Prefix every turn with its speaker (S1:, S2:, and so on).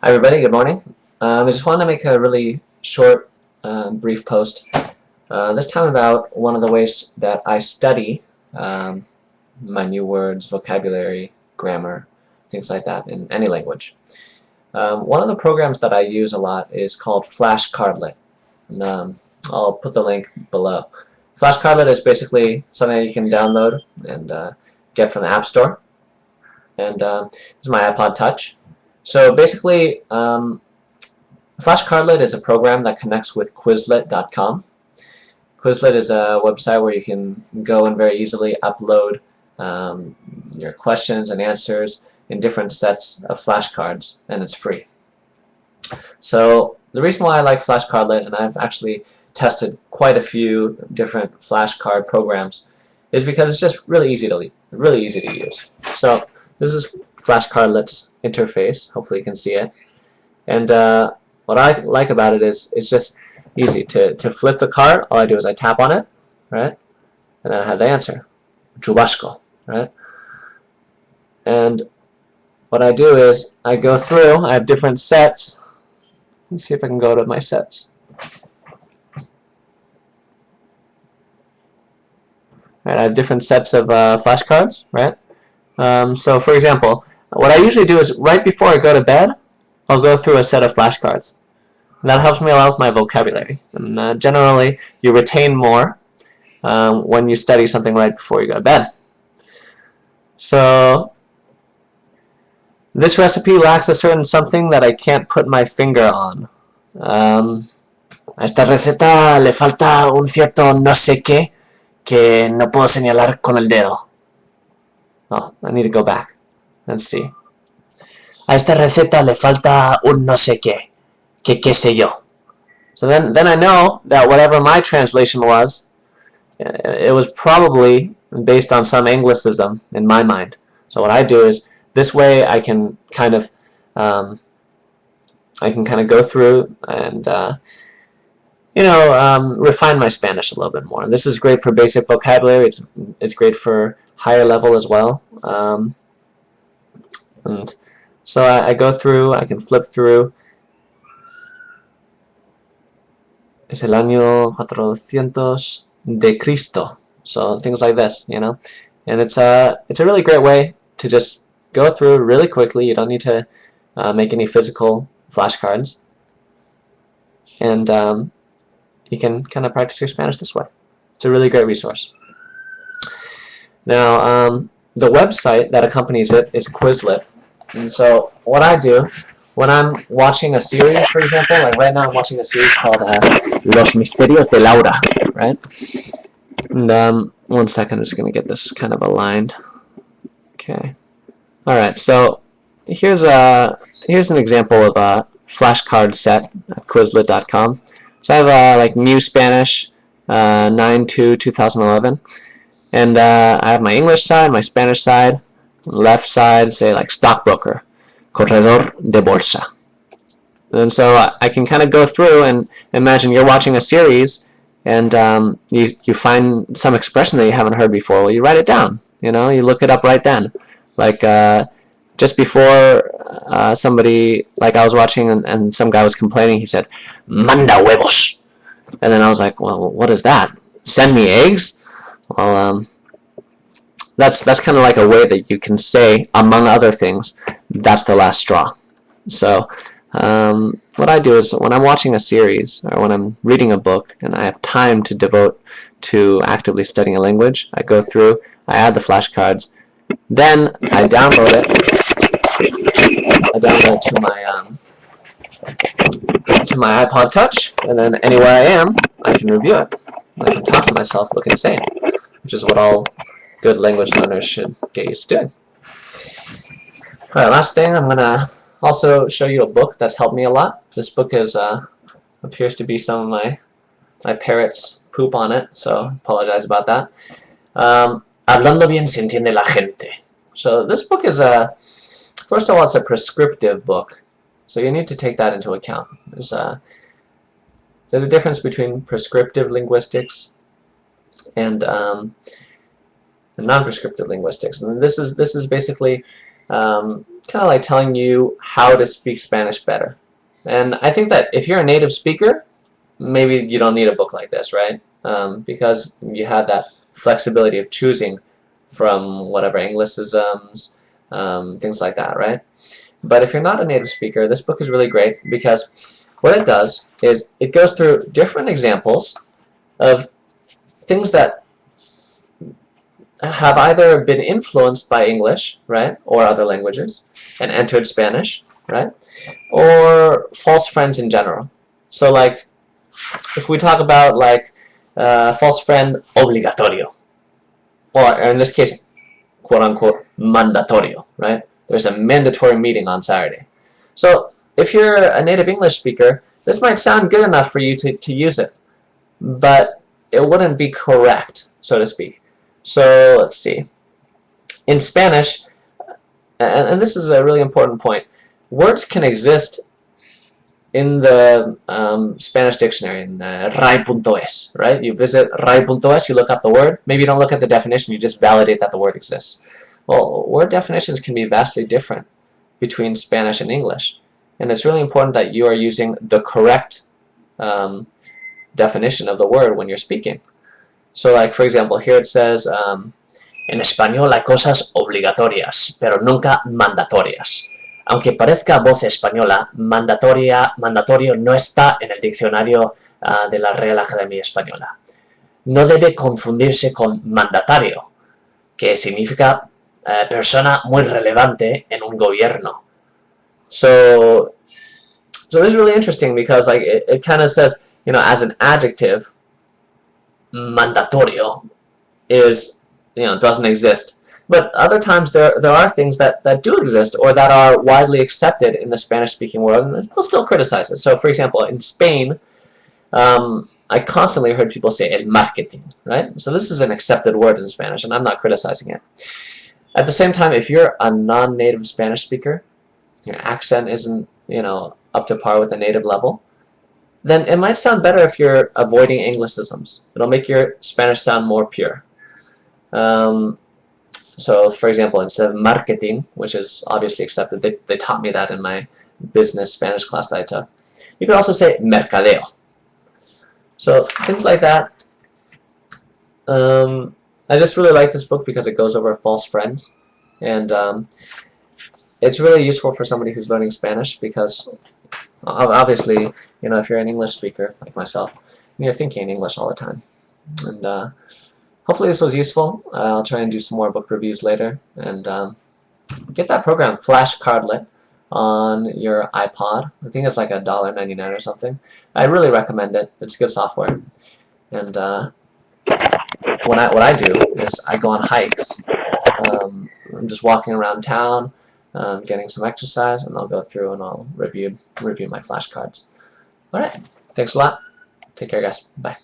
S1: Hi everybody, good morning. I just wanted to make a really short, brief post, this time about one of the ways that I study my new words, vocabulary, grammar, things like that in any language. One of the programs that I use a lot is called Flashcardlet, and I'll put the link below. Flashcardlet is basically something that you can download and get from the App Store, and this is my iPod Touch. So basically, Flashcardlet is a program that connects with Quizlet.com. Quizlet is a website where you can go and very easily upload your questions and answers in different sets of flashcards, and it's free. So the reason why I like Flashcardlet, and I've actually tested quite a few different flashcard programs, is because it's just really easy to use. So this is Flashcardlet's interface. Hopefully you can see it. And what I like about it is it's just easy to flip the card. All I do is I tap on it, right? And then I have the answer, Chubasco, right? And what I do is I go through. I have different sets. Let's see if I can go to my sets. Right, I have different sets of flashcards, right? So for example, what I usually do is right before I go to bed, I'll go through a set of flashcards. And that helps me a lot with my vocabulary. And generally, you retain more when you study something right before you go to bed. So this recipe lacks a certain something that I can't put my finger on. A esta receta le falta un cierto no sé qué que no puedo señalar con el dedo. Oh, I need to go back and see. A esta receta le falta un no sé qué, que qué sé yo. So then I know that whatever my translation was, it was probably based on some Anglicism in my mind. So what I do is this way I can kind of go through and refine my Spanish a little bit more. And this is great for basic vocabulary. It's great for higher level as well. And so I go through, I can flip through. Es el año 400 de Cristo. So things like this, you know. And it's a really great way to just go through really quickly. You don't need to make any physical flashcards. And you can kind of practice your Spanish this way. It's a really great resource. Now, the website that accompanies it is Quizlet. And so what I do when I'm watching a series, for example, like right now I'm watching a series called Los Misterios de Laura, right? And 1 second, I'm just going to get this kind of aligned. Okay. All right, so here's an example of a flashcard set at Quizlet.com. So I have like New Spanish 9/2/2011, and I have my English side, my Spanish side, left side say like stockbroker, corredor de bolsa. And so I can kind of go through and imagine you're watching a series, and you find some expression that you haven't heard before. Well, you write it down. You know, you look it up right then. Like just before somebody, like I was watching and some guy was complaining, he said, "Manda huevos." And then I was like, well, what is that? Send me eggs? Well, that's kind of like a way that you can say, among other things, that's the last straw. So what I do is when I'm watching a series or when I'm reading a book and I have time to devote to actively studying a language, I go through, I add the flashcards, then I download it. I download it to my iPod Touch, and then anywhere I am, I can review it. I can talk to myself, look insane, which is what all good language learners should get used to doing. All right, last thing, I'm gonna also show you a book that's helped me a lot. This book appears to be some of my parrot's poop on it, so apologize about that. Hablando bien se entiende la gente. So this book is first of all, it's a prescriptive book, so you need to take that into account. There's a difference between prescriptive linguistics and non-prescriptive linguistics, and this is basically kind of like telling you how to speak Spanish better. And I think that if you're a native speaker, maybe you don't need a book like this, right? Because you have that flexibility of choosing from whatever Anglicisms, things like that, right? But if you're not a native speaker, this book is really great because what it does is it goes through different examples of things that have either been influenced by English, right, or other languages, and entered Spanish, right, or false friends in general. So, like, if we talk about, like, false friend obligatorio, or in this case, quote-unquote, mandatorio, right? There's a mandatory meeting on Saturday. So, if you're a native English speaker, this might sound good enough for you to use it, but it wouldn't be correct, so to speak. So let's see. In Spanish, and this is a really important point, words can exist in the Spanish dictionary, in rai.es, right? You visit rai.es, you look up the word. Maybe you don't look at the definition, you just validate that the word exists. Well, word definitions can be vastly different between Spanish and English. And it's really important that you are using the correct definition of the word when you're speaking. So, like, for example, here it says, en español hay cosas obligatorias, pero nunca mandatorias. Aunque parezca voz española, mandatorio no está en el diccionario de la Real Academia Española. No debe confundirse con mandatario, que significa persona muy relevante en un gobierno. So this is really interesting because, like, it kind of says, you know, as an adjective, mandatorio is, you know, doesn't exist. But other times there are things that do exist or that are widely accepted in the Spanish-speaking world, and they'll still criticize it. So, for example, in Spain, I constantly heard people say el marketing, right? So this is an accepted word in Spanish, and I'm not criticizing it. At the same time, if you're a non-native Spanish speaker, your accent isn't, you know, up to par with a native level, then it might sound better if you're avoiding Anglicisms. It'll make your Spanish sound more pure. So, for example, instead of marketing, which is obviously accepted, they taught me that in my business Spanish class that I took, you could also say mercadeo. So, things like that. I just really like this book because it goes over false friends. And it's really useful for somebody who's learning Spanish because obviously, you know, if you're an English speaker like myself, you're thinking in English all the time. And hopefully this was useful. I'll try and do some more book reviews later. And get that program, Flashcardlet, on your iPod. I think it's like $1.99 or something. I really recommend it. It's good software. And what I do is I go on hikes. I'm just walking around town, getting some exercise, and I'll go through and I'll review my flashcards. Alright, thanks a lot. Take care, guys. Bye.